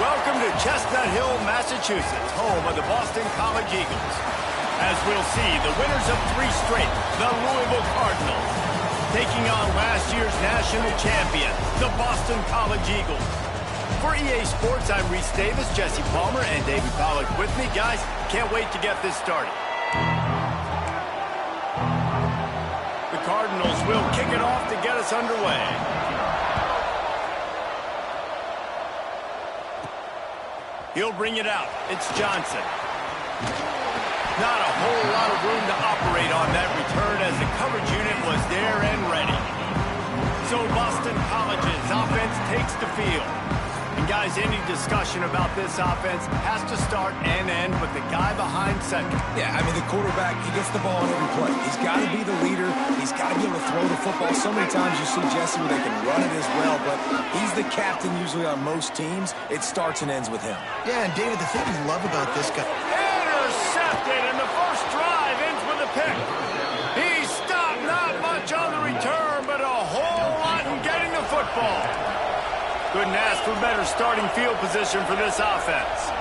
Welcome to Chestnut Hill, Massachusetts, home of the Boston College Eagles. As we'll see, the winners of 3 straight, the Louisville Cardinals, taking on last year's national champion, the Boston College Eagles. For EA Sports, I'm Reese Davis, Jesse Palmer, and David Pollack with me. Guys, can't wait to get this started. The Cardinals will kick it off to get us underway. He'll bring it out. It's Johnson. Not a whole lot of room to operate on that return as the coverage unit was there and ready. So Boston College's offense takes the field. And guys, any discussion about this offense has to start and end with the guy behind center. Yeah, I mean, the quarterback, he gets the ball on every play. He's got to be the leader. He's got to be able to throw the football. So many times you see Jesse where they can run it as well, but he's the captain usually on most teams. It starts and ends with him. Yeah, and David, the thing we love about this guy... Intercepted, and the first drive ends with a pick. He stopped, not much on the return, but a whole lot in getting the football. Couldn't ask for better starting field position for this offense.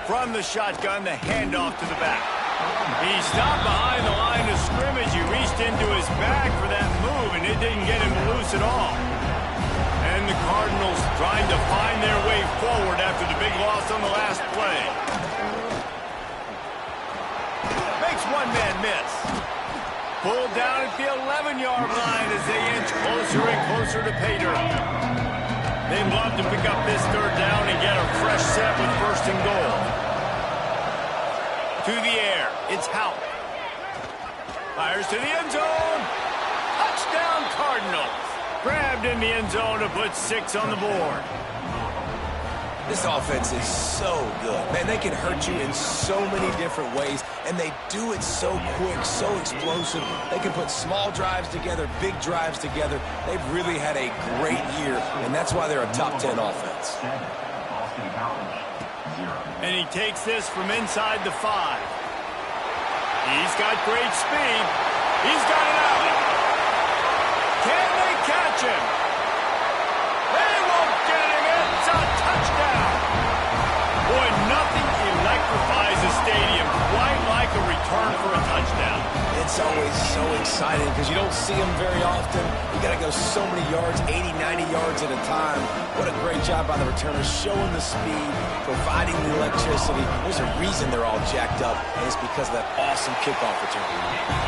From the shotgun, the handoff to the back. He stopped behind the line of scrimmage. He reached into his bag for that move, and it didn't get him loose at all. And the Cardinals trying to find their way forward after the big loss on the last play. Makes one man miss. Pulled down at the 11-yard line as they inch closer and closer to pay dirt. They'd love to pick up this third down and get a fresh set with first and goal. To the air, it's Howell. Fires to the end zone. Touchdown Cardinals. Grabbed in the end zone to put 6 on the board. This offense is so good. Man, they can hurt you in so many different ways, and they do it so quick, so explosive. They can put small drives together, big drives together. They've really had a great year, and that's why they're a top 10 offense. And he takes this from inside the 5. He's got great speed. He's got it out. Can they catch him? They won't get him. It's a touchdown. Boy, nothing electrifies a stadium quite like a return for a touchdown. It's always so exciting because you don't see them very often. You got to go so many yards, 80, 90 yards at a time. What a great job by the returners, showing the speed, providing the electricity. There's a reason they're all jacked up, and it's because of that awesome kickoff return.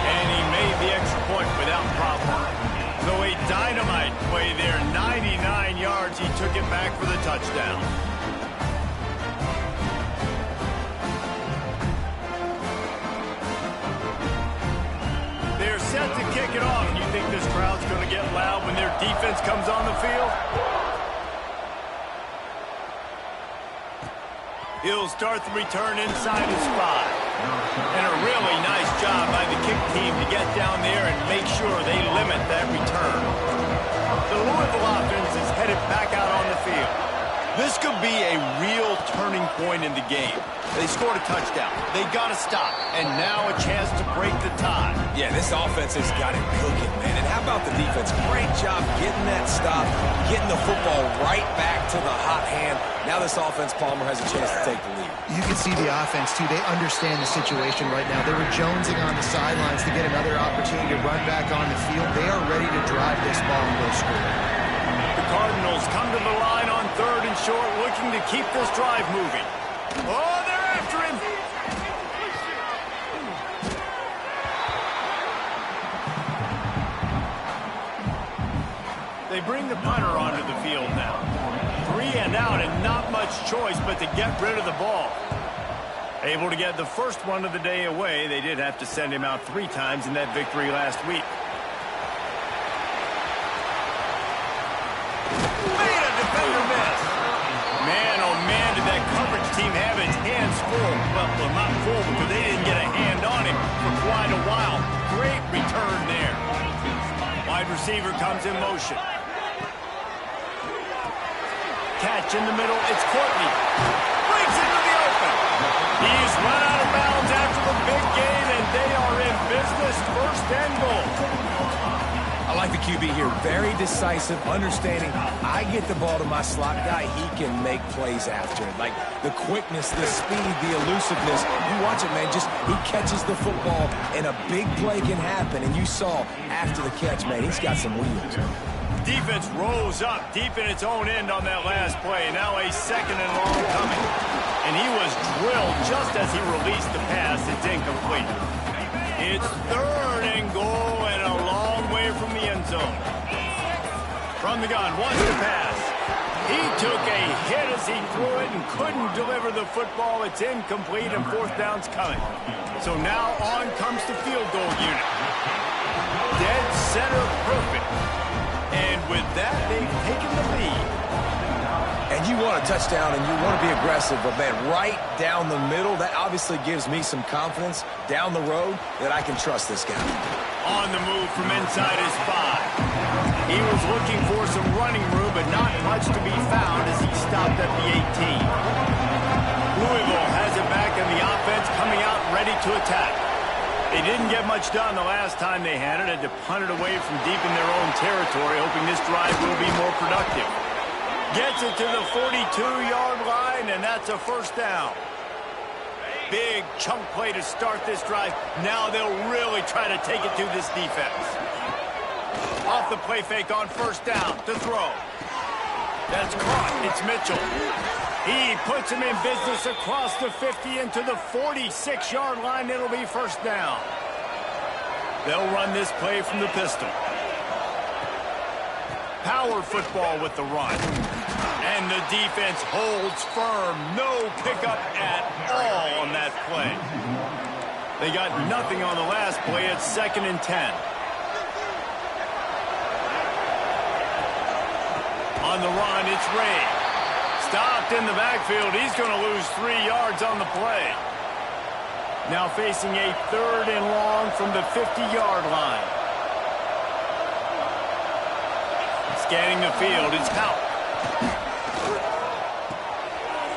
And he made the extra point without problem. So a dynamite play there, 99 yards. He took it back for the touchdown. They're set to kick it off. You think this crowd's going to get loud when their defense comes on the field? He'll start the return inside his 5. And a really nice job by the kick team to get down there and make sure they limit that return. The Louisville offense is headed back out on the field. This could be a real turning point in the game. They scored a touchdown. They got to stop. And now a chance to break the tie. Yeah, this offense has got it cooking, man. And how about the defense? Great job getting that stop, getting the football right back to the hot hand. Now this offense, Palmer, has a chance to take the lead. You can see the offense, too. They understand the situation right now. They were jonesing on the sidelines to get another opportunity to run back on the field. They are ready to drive this ball and go score. The Cardinals come to the line on 3rd and short, looking to keep this drive moving. Oh, they're after him. They bring the punter onto the field now. 3 and out and not much choice but to get rid of the ball. Able to get the first one of the day away. They did have to send him out 3 times in that victory last week. Made a defender miss. Man, oh man, did that coverage team have its hands full. Well, not full because they didn't get a hand on him for quite a while. Great return there. Wide receiver comes in motion. Catch in the middle. It's Courtney. Brings it to the open. He's run out of bounds after the big gain, and they are in business. First and goal. I like the QB here, very decisive, understanding I get the ball to my slot guy, he can make plays after it. Like the quickness, the speed, the elusiveness. You watch it, man, just he catches the football and a big play can happen. And you saw after the catch, man, he's got some wheels. Defense rolls up deep in its own end on that last play. Now a second and long coming. And he was drilled just as he released the pass. It's incomplete. It's third and goal and a long way from the end zone. From the gun, wants to pass. He took a hit as he threw it and couldn't deliver the football. It's incomplete and fourth down's coming. So now on comes the field goal unit. Dead center perfect. And with that, they've taken the lead. And you want a touchdown and you want to be aggressive, but man, right down the middle, that obviously gives me some confidence down the road that I can trust this guy. On the move from inside his 5. He was looking for some running room, but not much to be found as he stopped at the 18. Louisville has it back and the offense coming out ready to attack. They didn't get much done the last time they had it. Had to punt it away from deep in their own territory, hoping this drive will be more productive. Gets it to the 42-yard line, and that's a first down. Big chunk play to start this drive. Now they'll really try to take it to this defense. Off the play fake on first down to throw. That's caught. It's Mitchell. He puts him in business across the 50 into the 46-yard line. It'll be first down. They'll run this play from the pistol. Power football with the run. And the defense holds firm. No pickup at all on that play. They got nothing on the last play. It's 2nd and 10. On the run, it's Ray. Stopped in the backfield. He's going to lose 3 yards on the play. Now facing a 3rd and long from the 50-yard line. Scanning the field, it's Hout.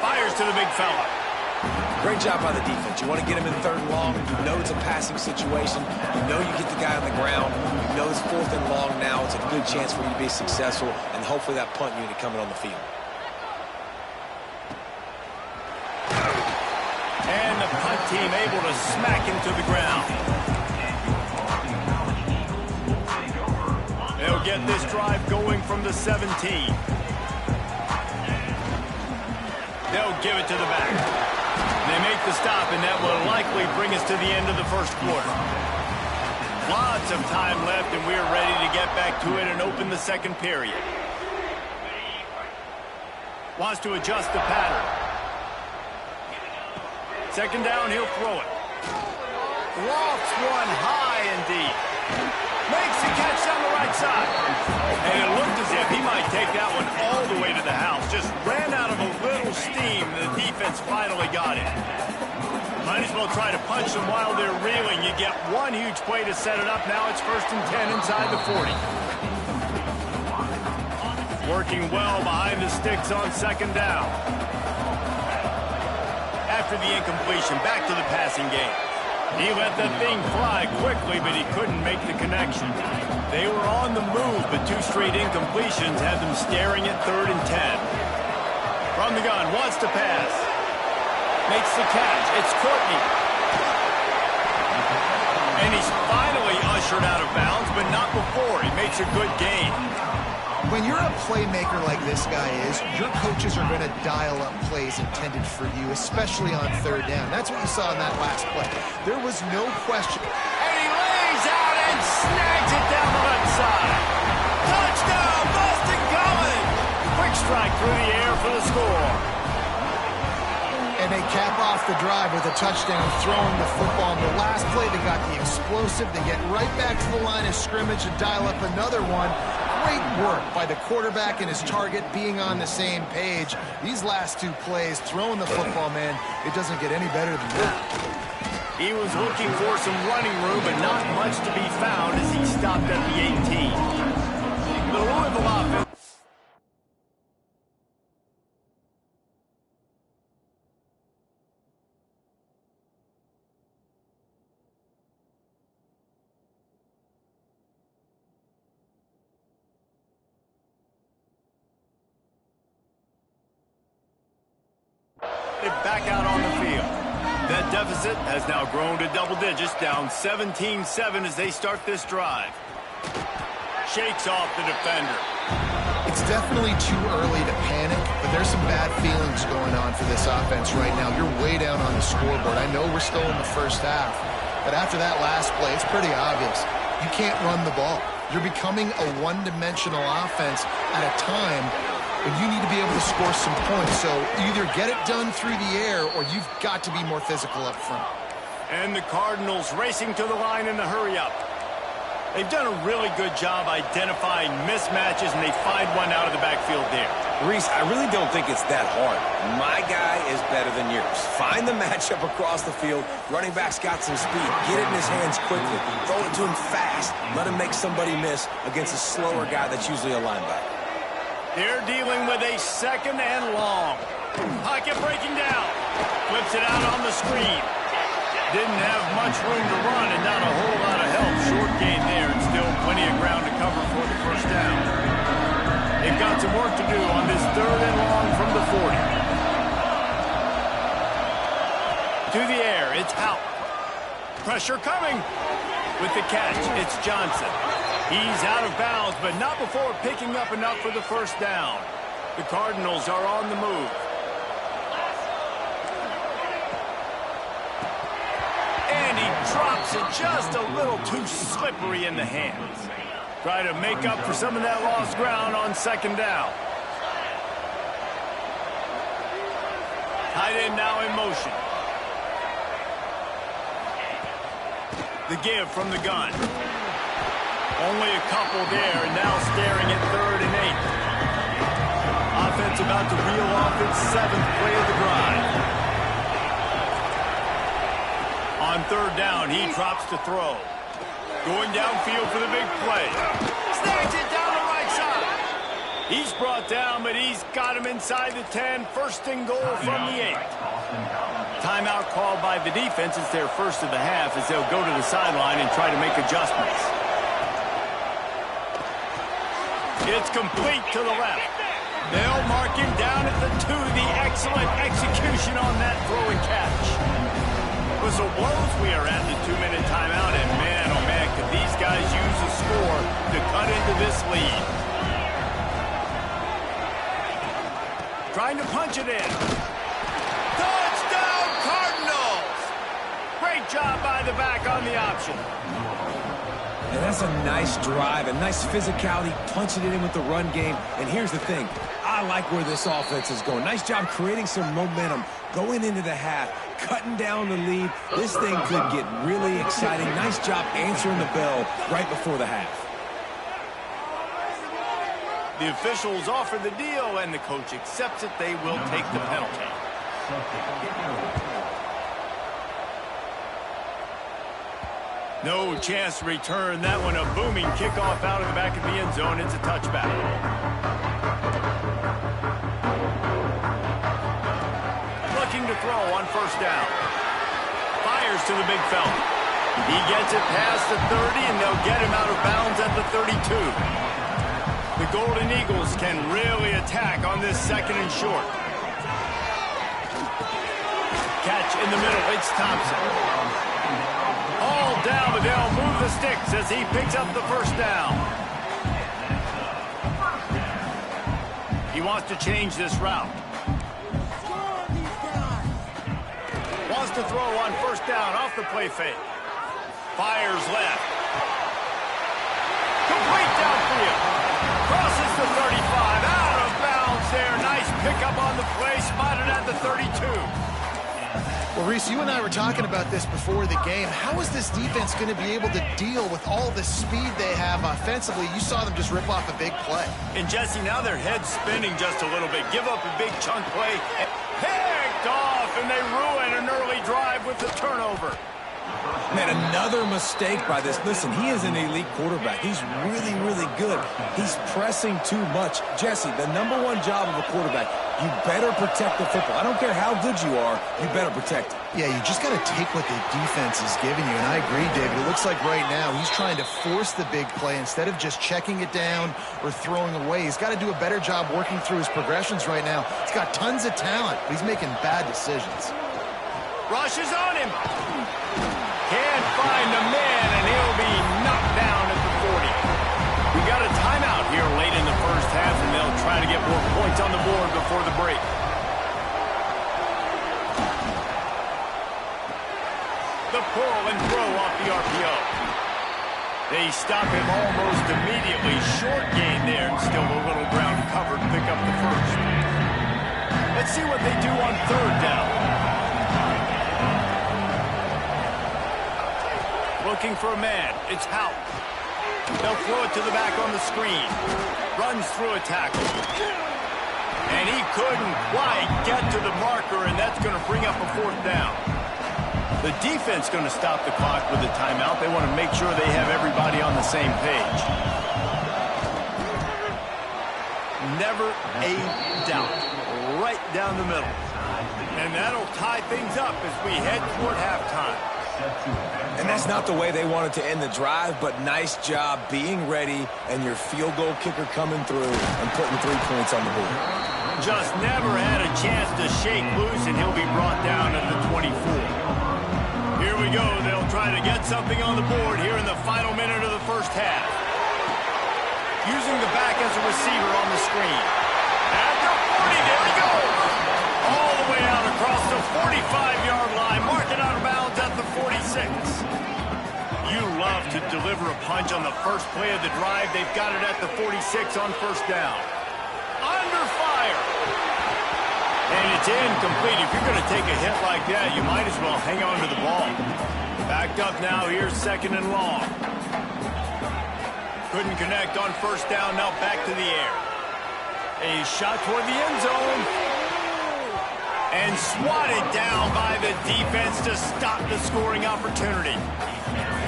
Fires to the big fella. Great job by the defense. You want to get him in 3rd and long. You know it's a passing situation. You know you get the guy on the ground. You know it's 4th and long now. It's a good chance for you to be successful, and hopefully that punt unit coming on the field. And the punt team able to smack him to the ground. They'll get this drive going from the 17. They'll give it to the back. They make the stop, and that will likely bring us to the end of the first quarter. Lots of time left, and we're ready to get back to it and open the second period. Wants to adjust the pattern. 2nd down, he'll throw it. Lofts one high and deep. Makes the catch down the right side. And it looked as if he might take that one all the way to the house. Just ran out of a little steam. The defense finally got it. Might as well try to punch them while they're reeling. You get one huge play to set it up. Now it's 1st and 10 inside the 40. Working well behind the sticks on 2nd down. After the incompletion, back to the passing game. He let that thing fly quickly, but he couldn't make the connection. They were on the move, but 2 straight incompletions had them staring at 3rd and 10. From the gun, wants to pass. Makes the catch. It's Courtney. And he's finally ushered out of bounds, but not before. He makes a good gain. When you're a playmaker like this guy is, your coaches are going to dial up plays intended for you, especially on 3rd down. That's what you saw in that last play. There was no question. And he lays out and snags it down the left side. Touchdown, Boston College! Quick strike through the air for the score. And they cap off the drive with a touchdown, throwing the football. In the last play, they got the explosive. They get right back to the line of scrimmage and dial up another one. Great work by the quarterback and his target being on the same page. These last 2 plays, throwing the football, man, it doesn't get any better than that. He was looking for some running room, but not much to be found as he stopped at the 18. The Louisville offense. back out on the field. That deficit has now grown to double digits, down 17-7 as they start this drive. Shakes off the defender. It's definitely too early to panic, but there's some bad feelings going on for this offense right now. You're way down on the scoreboard. I know we're still in the first half, but after that last play, it's pretty obvious. You can't run the ball. You're becoming a one-dimensional offense at a time when you need to be able to score some points. So either get it done through the air or you've got to be more physical up front. And the Cardinals racing to the line in the hurry-up. They've done a really good job identifying mismatches, and they find one out of the backfield there. Reese, I really don't think it's that hard. My guy is better than yours. Find the matchup across the field. Running back's got some speed. Get it in his hands quickly. Throw it to him fast. Let him make somebody miss against a slower guy that's usually a linebacker. They're dealing with a second and long. Pocket breaking down. Flips it out on the screen. Didn't have much room to run and not a whole lot of help. Short gain there and still plenty of ground to cover for the first down. They've got some work to do on this third and long from the 40. To the air, it's Hout. Pressure coming. With the catch, it's Johnson. He's out of bounds, but not before picking up enough for the first down. The Cardinals are on the move. And he drops it just a little too slippery in the hands. Try to make up for some of that lost ground on second down. Tight end now in motion. The give from the gun. Only a couple there, and now staring at 3rd and 8. Offense about to reel off its 7th play of the drive. On 3rd down, he drops to throw. Going downfield for the big play. Snags it down the right side. He's brought down, but he's got him inside the 10. First and goal from the 8. Timeout called by the defense. It's their first of the half as they'll go to the sideline and try to make adjustments. It's complete to the left. They'll mark him down at the 2. The excellent execution on that throw and catch. Whistle blows. We are at the 2-minute timeout, and man, oh man, could these guys use a score to cut into this lead. Trying to punch it in. Touchdown, Cardinals! Great job by the back on the option. And that's a nice drive, a nice physicality, punching it in with the run game. And here's the thing. I like where this offense is going. Nice job creating some momentum, going into the half, cutting down the lead. This thing could get really exciting. Nice job answering the bell right before the half. The officials offer the deal, and the coach accepts it. They will take the penalty. No chance to return that one. A booming kickoff out of the back of the end zone. It's a touchback. Looking to throw on first down. Fires to the big fella. He gets it past the 30, and they'll get him out of bounds at the 32. The Golden Eagles can really attack on this second and short. Catch in the middle. It's Thompson. All down, but they'll move the sticks as he picks up the first down. He wants to change this route. Wants to throw on first down off the play fake. Fires left. Complete downfield. Crosses the 35. Out of bounds there. Nice pickup on the play. Spotted at the 32. Well, Reese, you and I were talking about this before the game. How is this defense going to be able to deal with all the speed they have offensively? You saw them just rip off a big play. And, Jesse, now their head's spinning just a little bit. Give up a big chunk play. Picked off, and they ruin an early drive with the turnover. Man, another mistake by this. Listen, he is an elite quarterback. He's really, really good. He's pressing too much. Jesse, the #1 job of a quarterback You better protect the football. I don't care how good you are, you better protect it. Yeah, you just got to take what the defense is giving you, and I agree, David. It looks like right now he's trying to force the big play instead of just checking it down or throwing away. He's got to do a better job working through his progressions right now. He's got tons of talent, but he's making bad decisions. Rush is on him. Can't find the man, and he'll be knocked down at the 40. We got a timeout here late in the first half, and they'll try to get more points on the board before the break. The pull and throw off the RPO. They stop him almost immediately. Short gain there, and still a little ground covered. Pick up the first. Let's see what they do on third down. Looking for a man. It's Hout. They'll throw it to the back on the screen. Runs through a tackle. And he couldn't quite get to the marker, and that's going to bring up a fourth down. The defense going to stop the clock with a timeout. They want to make sure they have everybody on the same page. Never a doubt. Right down the middle. And that'll tie things up as we head toward halftime. And that's not the way they wanted to end the drive, but nice job being ready and your field goal kicker coming through and putting 3 points on the board. Just never had a chance to shake loose, and he'll be brought down at the 24. Here we go. They'll try to get something on the board here in the final minute of the first half. Using the back as a receiver on the screen. At the 40, there he goes. All the way out across the 45-yard line, marking out of bounds at the 46. You love to deliver a punch on the first play of the drive. They've got it at the 46 on first down. Under fire. And it's incomplete. If you're going to take a hit like that, you might as well hang on to the ball. Backed up now. Here's second and long. Couldn't connect on first down. Now back to the air. A shot toward the end zone. And swatted down by the defense to stop the scoring opportunity.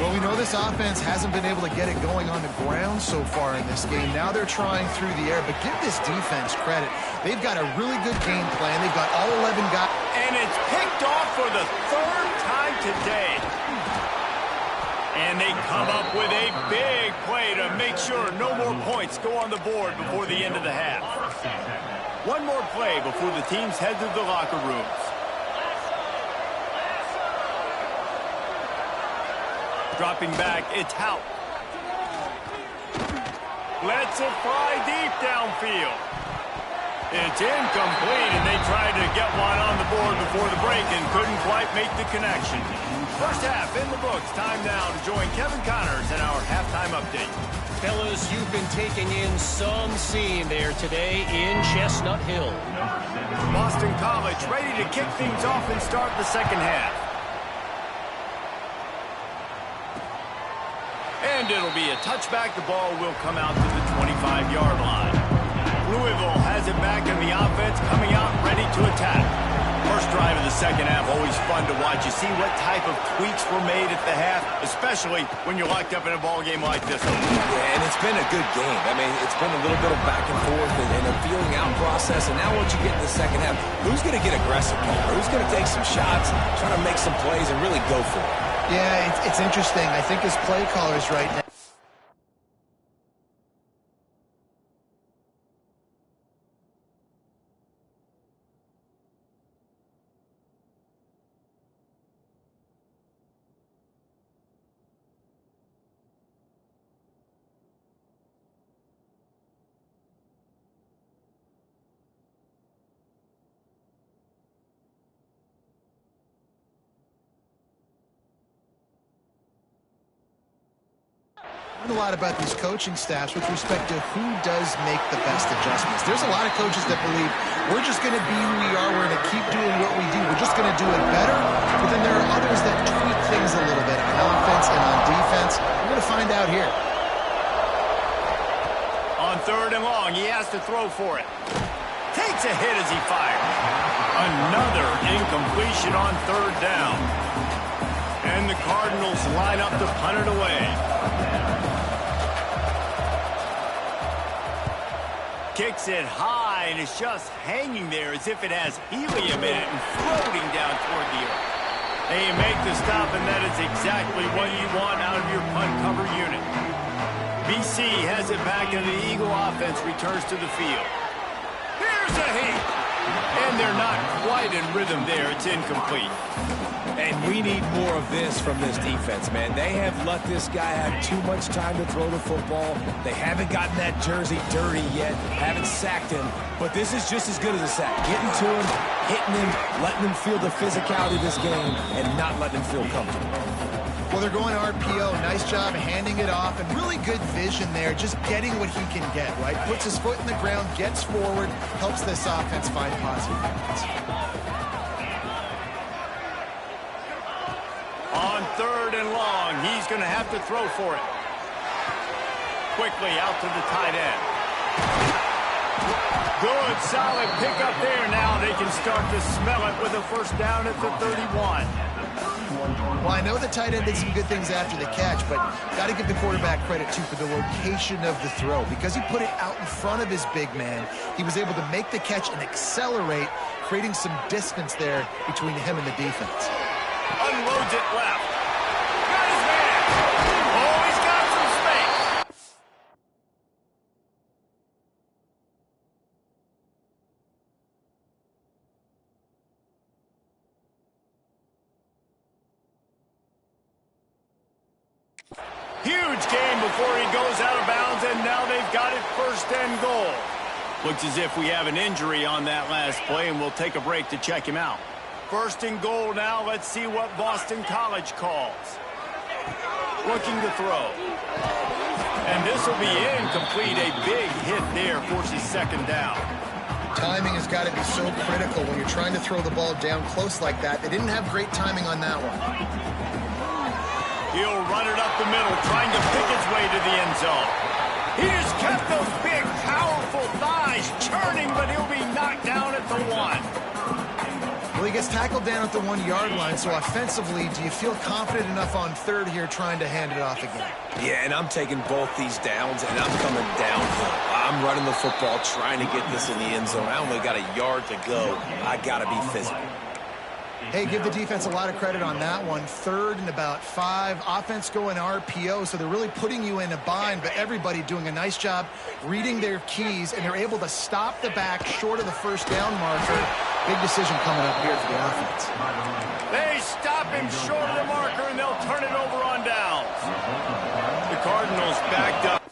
Well, we know this offense hasn't been able to get it going on the ground so far in this game. Now they're trying through the air, but give this defense credit. They've got a really good game plan. They've got all 11 guys. And it's picked off for the third time today. And they come up with a big play to make sure no more points go on the board before the end of the half. One more play before the teams head to the locker rooms. Dropping back, it's Hout. Lets it fly deep downfield. It's incomplete, and they tried to get one on the board before the break and couldn't quite make the connection. First half in the books. Time now to join Kevin Connors in our halftime update. Fellas, you've been taking in some scene there today in Chestnut Hill. Boston College ready to kick things off and start the second half. And it'll be a touchback. The ball will come out to the 25-yard line. Louisville has it back, and the offense coming out ready to attack. First drive of the second half, always fun to watch. You see what type of tweaks were made at the half, especially when you're locked up in a ball game like this one. Yeah, and it's been a good game. I mean, it's been a little bit of back and forth and a feeling out process. And now once you get in the second half, who's going to get aggressive here? Who's going to take some shots, try to make some plays, and really go for it? Yeah, it's interesting. I think his play callers right now. A lot about these coaching staffs with respect to who does make the best adjustments. There's a lot of coaches that believe we're just going to be who we are. We're going to keep doing what we do. We're just going to do it better. But then there are others that tweak things a little bit on offense and on defense. We're going to find out here. On third and long, he has to throw for it. Takes a hit as he fires. Another incompletion on third down. And the Cardinals line up to punt it away. Kicks it high sky, and it's just hanging there as if it has helium in it and floating down toward the earth. And you make the stop, and that is exactly what you want out of your punt cover unit. BC has it back, and the Eagle offense returns to the field. Here's a heat. And they're not quite in rhythm there. It's incomplete. And we need more of this from this defense, man. They have let this guy have too much time to throw the football. They haven't gotten that jersey dirty yet, haven't sacked him. But this is just as good as a sack. Getting to him, hitting him, letting him feel the physicality of this game, and not letting him feel comfortable. Well, they're going RPO. Nice job handing it off, and really good vision there, just getting what he can get, right? Puts his foot in the ground, gets forward, helps this offense find positive balance. On 3rd and long, he's going to have to throw for it. Quickly out to the tight end. Good, solid pickup there. Now they can start to smell it with a first down at the 31. Well, I know the tight end did some good things after the catch, but got to give the quarterback credit, too, for the location of the throw. Because he put it out in front of his big man, he was able to make the catch and accelerate, creating some distance there between him and the defense. Unloads it left. Got his man. Oh, he's got some space. Huge gain before he goes out of bounds, and now they've got it 1st and goal. Looks as if we have an injury on that last play, and we'll take a break to check him out. 1st and goal now. Let's see what Boston College calls. Looking to throw. And this will be incomplete. A big hit there forces 2nd down. Timing has got to be so critical when you're trying to throw the ball down close like that. They didn't have great timing on that one. He'll run it up the middle, trying to pick his way to the end zone. He just kept those big, powerful thighs churning, but he'll be knocked down at the 1. Well, he gets tackled down at the 1-yard line, so offensively, do you feel confident enough on 3rd here trying to hand it off again? Yeah, and I'm taking both these downs, and I'm coming downhill. I'm running the football, trying to get this in the end zone. I only got a yard to go. I got to be physical. Hey, give the defense a lot of credit on that one. 3rd and about 5. Offense going RPO, so they're really putting you in a bind, but everybody doing a nice job reading their keys, and they're able to stop the back short of the 1st down marker. Big decision coming up here for the offense. They stop him short of the marker, and they'll turn it over on downs. The Cardinals backed up.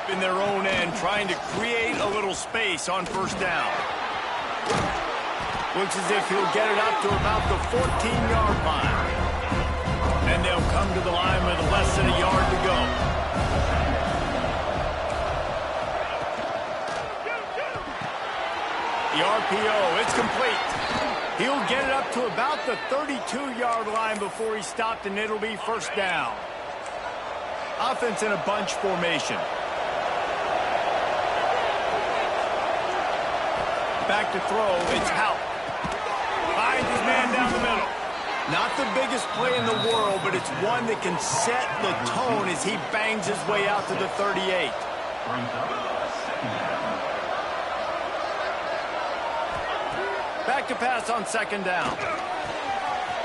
In their own end, trying to create a little space on 1st down. Looks as if he'll get it up to about the 14-yard line. And they'll come to the line with less than a yard to go. The RPO, it's complete. He'll get it up to about the 32-yard line before he stopped, and it'll be 1st down. Offense in a bunch formation. Back to throw, it's Hout. Finds his man down the middle. Not the biggest play in the world, but it's one that can set the tone as he bangs his way out to the 38. Back to pass on 2nd down.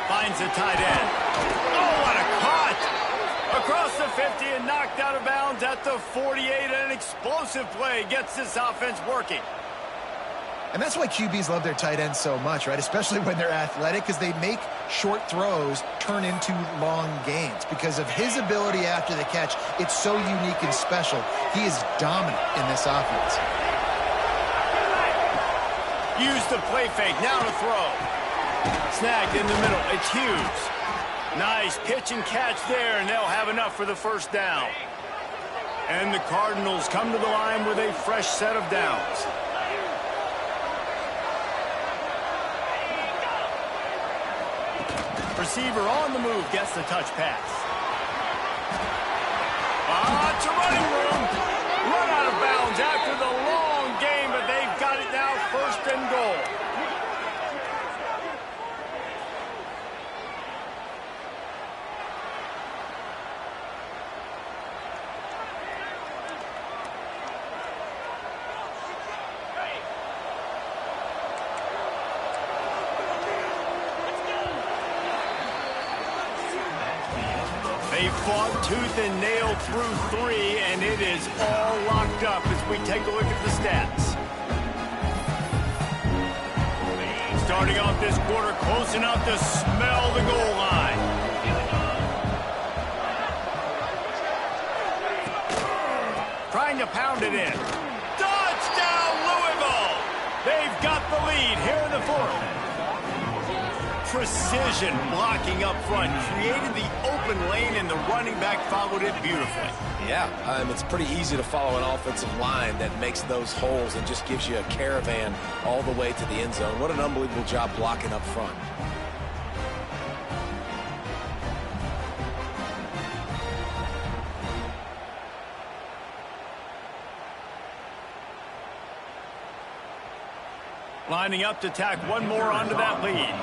Finds the tight end. Oh, what a cut! A Across the 50 and knocked out of bounds at the 48. An explosive play gets this offense working. And that's why QBs love their tight ends so much, right? Especially when they're athletic, because they make short throws turn into long gains. Because of his ability after the catch, it's so unique and special. He is dominant in this offense. Use the play fake, now to throw. Snagged in the middle, it's Hughes. Nice pitch and catch there, and they'll have enough for the first down. And the Cardinals come to the line with a fresh set of downs. Receiver on the move gets the touch pass. It's a running room. Run out of bounds after the long game, but they've got it now, first and goal. They fought tooth and nail through 3, and it is all locked up as we take a look at the stats. Starting off this quarter close enough to smell the goal line. Trying to pound it in. Touchdown, Louisville! They've got the lead here in the fourth. Precision blocking up front, created the open lane, and the running back followed it beautifully. Yeah, it's pretty easy to follow an offensive line that makes those holes and just gives you a caravan all the way to the end zone. What an unbelievable job blocking up front. Lining up to tack one more onto that lead.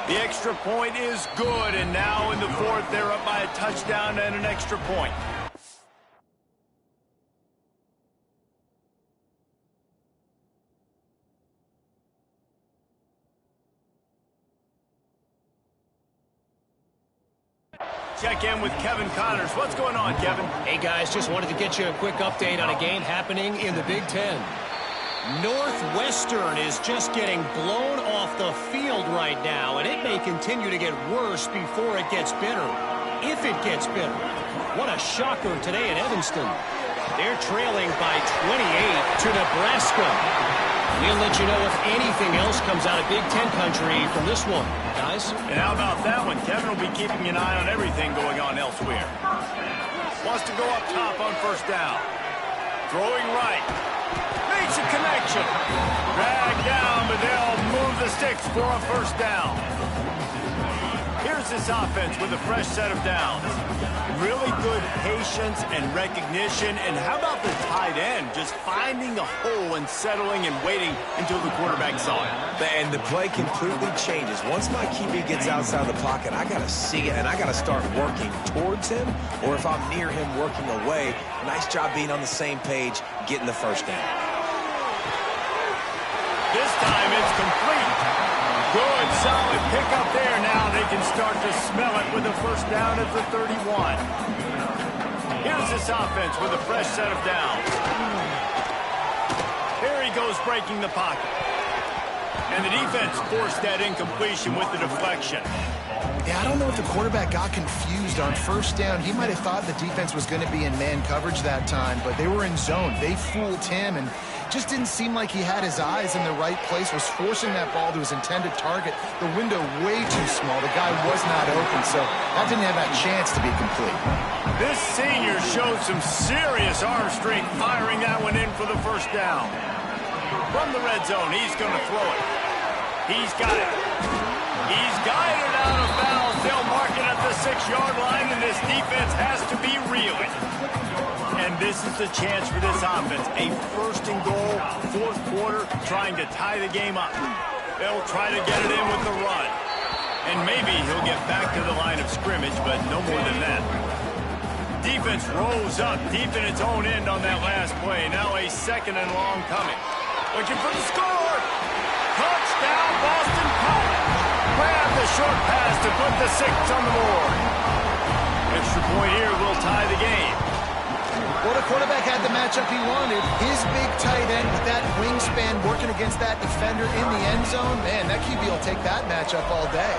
The extra point is good, and now in the fourth, they're up by a touchdown and an extra point. Check in with Kevin Connors. What's going on, Kevin? Hey, guys, just wanted to get you a quick update on a game happening in the Big Ten. Northwestern is just getting blown off the field right now, and it may continue to get worse before it gets better. If it gets better. What a shocker today in Evanston. They're trailing by 28 to Nebraska. We'll let you know if anything else comes out of Big Ten country from this one, guys. And how about that one? Kevin will be keeping an eye on everything going on elsewhere. Wants to go up top on first down. Throwing right. Makes a connection. Drag down, but they'll move the sticks for a first down. Here's this offense with a fresh set of downs. Really good patience and recognition. And how about the tight end just finding a hole and settling and waiting until the quarterback saw it. And the play completely changes. Once my QB gets outside the pocket, I got to see it, and I got to start working towards him, or if I'm near him working away. Nice job being on the same page, getting the first down. This time it's complete. Good, solid pickup there. Now they can start to smell it with a first down at the 31. Here's this offense with a fresh set of downs. There he goes breaking the pocket. And the defense forced that incompletion with the deflection. Yeah, I don't know if the quarterback got confused on first down. He might have thought the defense was going to be in man coverage that time, but they were in zone. They fooled him and just didn't seem like he had his eyes in the right place, was forcing that ball to his intended target. The window way too small. The guy was not open, so that didn't have that chance to be complete. This senior showed some serious arm strength firing that one in for the first down. From the red zone, he's going to throw it. He's got it. He's guided out of bounds. They'll mark it at the 6-yard line, and this defense has to be reeling. And this is the chance for this offense. A first and goal, fourth quarter, trying to tie the game up. They'll try to get it in with the run. And maybe he'll get back to the line of scrimmage, but no more than that. Defense rolls up deep in its own end on that last play. Now a second and long coming. Looking for the score. Touchdown, Boston College. Grab the a short pass to put the 6 on the board. Extra point here will tie the game. Well, the quarterback had the matchup he wanted. His big tight end with that wingspan working against that defender in the end zone. Man, that QB will take that matchup all day.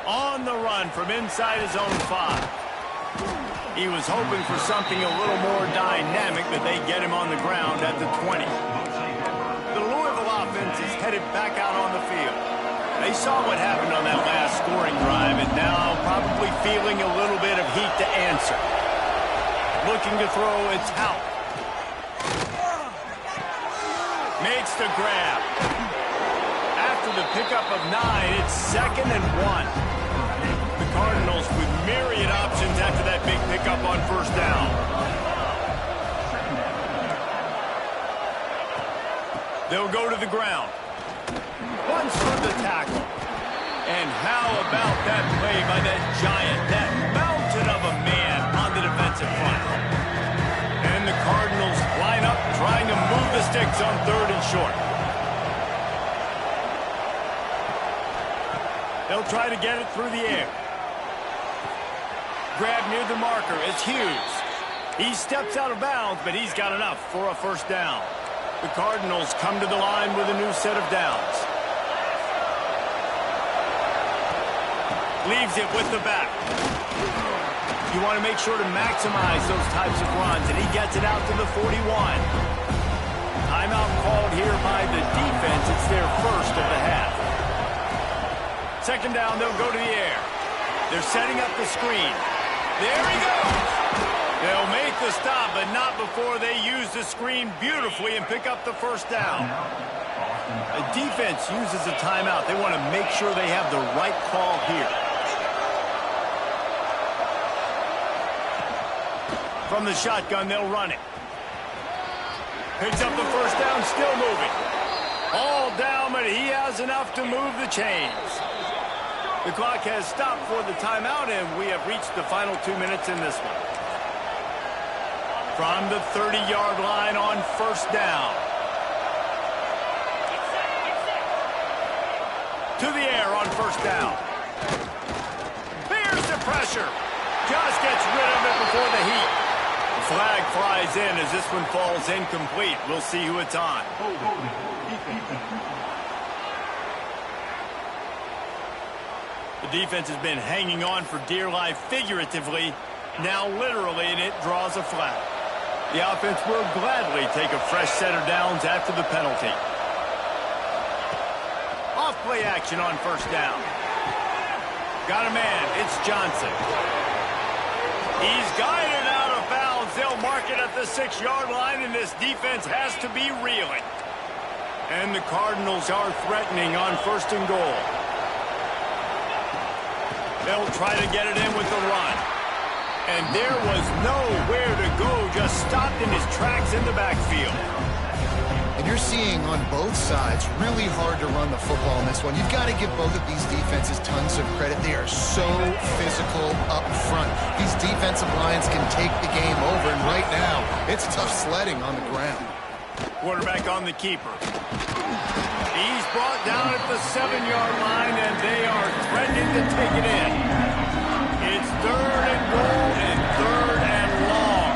On the run from inside his own 5. He was hoping for something a little more dynamic, but they get him on the ground at the 20. The Louisville offense is headed back out on the field. They saw what happened on that last scoring drive, and now probably feeling a little bit of heat to answer. Looking to throw, it's Hout. Makes the grab. After the pickup of 9, it's 2nd and 1. The Cardinals with myriad options after that big pickup on first down. They'll go to the ground. Runs for the tackle. And how about that play by that giant, that mountain of a man on the defensive front. And the Cardinals line up trying to move the sticks on 3rd and short. They'll try to get it through the air. Grab near the marker. It's Hughes. He steps out of bounds, but he's got enough for a first down. The Cardinals come to the line with a new set of downs. Leaves it with the back. You want to make sure to maximize those types of runs, and he gets it out to the 41. Timeout called here by the defense. It's their first of the half. 2nd down, they'll go to the air. They're setting up the screen. There he goes. They'll make the stop, but not before they use the screen beautifully and pick up the first down. The defense uses a timeout. They want to make sure they have the right call here. From the shotgun, they'll run it. Picks up the first down, still moving. All down, but he has enough to move the chains. The clock has stopped for the timeout, and we have reached the final 2 minutes in this one. From the 30-yard line on first down. To the air on first down. Bears the pressure. Just gets rid of it before the heat. The flag flies in as this one falls incomplete. We'll see who it's on. The defense has been hanging on for dear life figuratively, now literally, and it draws a flag. The offense will gladly take a fresh set of downs after the penalty. Off-play action on first down. Got a man. It's Johnson. He's guided out of bounds. They'll mark it at the 6-yard line, and this defense has to be reeling. And the Cardinals are threatening on 1st and goal. They'll try to get it in with the run. And there was nowhere to go, just stopped in his tracks in the backfield. And you're seeing on both sides really hard to run the football in this one. You've got to give both of these defenses tons of credit. They are so physical up front. These defensive lines can take the game over, and right now, it's tough sledding on the ground. Quarterback on the keeper. He's brought down at the 7-yard line, and they are threatening to take it in. It's 3rd and goal and 3rd and long.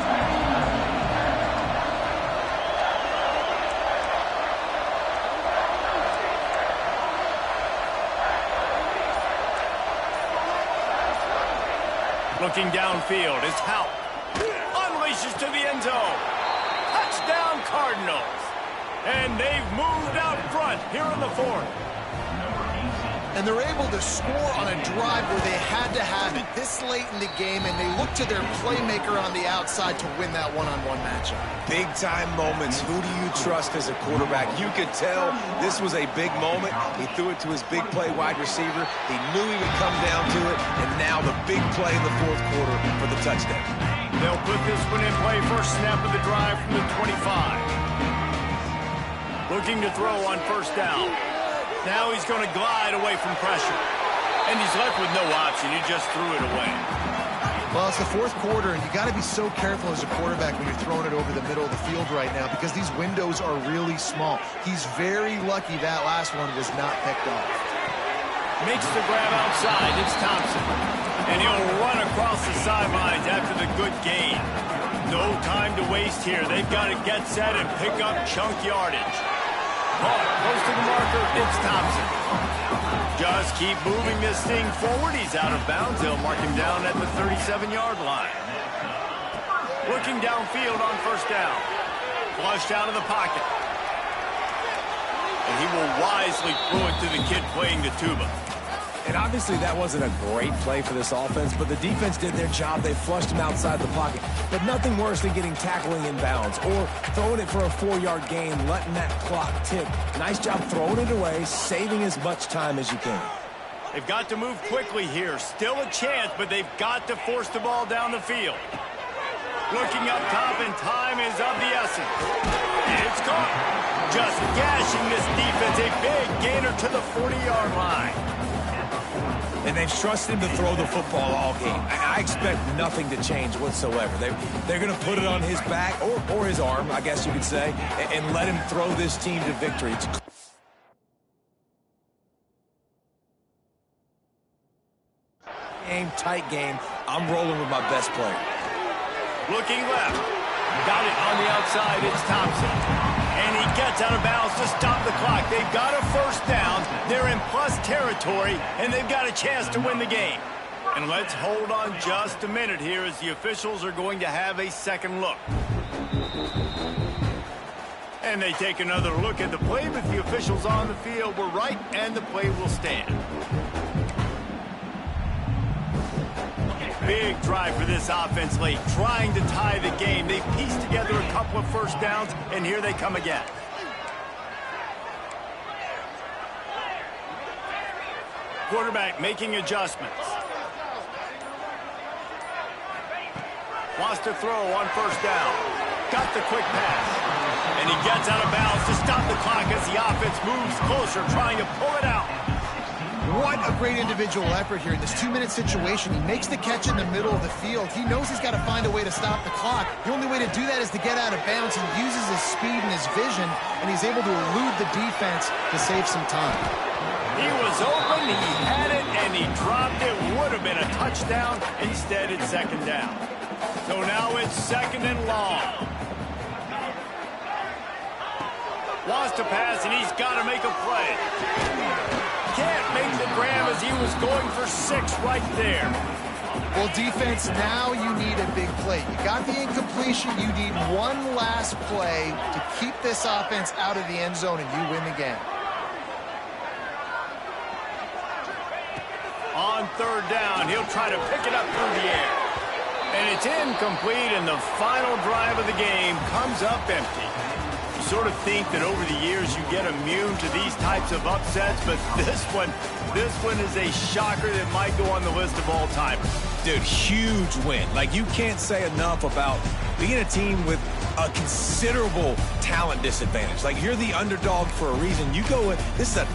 Looking downfield is Hout. Unleashes to the end zone. Touchdown Cardinals. And they've moved out front here in the 4th. And they're able to score on a drive where they had to have it this late in the game, and they look to their playmaker on the outside to win that one-on-one matchup. Big-time moments. Who do you trust as a quarterback? You could tell this was a big moment. He threw it to his big play wide receiver. He knew he would come down to it, and now the big play in the 4th quarter for the touchdown. They'll put this one in play. First snap of the drive from the 25. Looking to throw on first down. Now he's going to glide away from pressure. And he's left with no option. He just threw it away. Well, it's the fourth quarter, and you got to be so careful as a quarterback when you're throwing it over the middle of the field right now because these windows are really small. He's very lucky that last one was not picked off. Makes the grab outside. It's Thompson. And he'll run across the sidelines after the good gain. No time to waste here. They've got to get set and pick up chunk yardage. Caught close to the marker. It's Thompson. Just keep moving this thing forward. He's out of bounds. They'll mark him down at the 37-yard line. Looking downfield on first down. Flushed out of the pocket. And he will wisely throw it to the kid playing the tuba. And obviously that wasn't a great play for this offense, but the defense did their job. They flushed him outside the pocket. But nothing worse than getting tackling in bounds or throwing it for a 4-yard gain, letting that clock tick. Nice job throwing it away, saving as much time as you can. They've got to move quickly here. Still a chance, but they've got to force the ball down the field. Looking up top, and time is of the essence. It's caught. Just gashing this defense. A big gainer to the 40-yard line. And they've trusted him to throw the football all game. I expect nothing to change whatsoever. They're going to put it on his back, or his arm, I guess you could say, and let him throw this team to victory. Tight game. I'm rolling with my best player. Looking left. Got it on the outside. It's Thompson. And he gets out of bounds to stop the clock. They've got a first down. They're in plus territory, and they've got a chance to win the game. And let's hold on just a minute here as the officials are going to have a second look. And they take another look at the play, but the officials on the field were right, and the play will stand. Big drive for this offense late, trying to tie the game. They pieced together a couple of first downs, and here they come again. Quarterback making adjustments. Wants to throw on first down. Got the quick pass. And he gets out of bounds to stop the clock as the offense moves closer, trying to pull it out. What a great individual effort here in this 2-minute situation. He makes the catch in the middle of the field. He knows he's got to find a way to stop the clock. The only way to do that is to get out of bounds. He uses his speed and his vision, and he's able to elude the defense to save some time. He was open, he had it, and he dropped it. Would have been a touchdown. Instead, it's second down. So now it's second and long. Wants to pass, and he's got to make a play. Can't make the grab as he was going for 6 right there. Well, defense, now you need a big play. You got the incompletion. You need one last play to keep this offense out of the end zone, and you win the game. On third down, he'll try to pick it up through the air. And it's incomplete, and the final drive of the game comes up empty. You sort of think that over the years you get immune to these types of upsets, but this one is a shocker that might go on the list of all-timers. Dude, huge win. Like, you can't say enough about being a team with a considerable talent disadvantage. Like, you're the underdog for a reason. You go with, this is a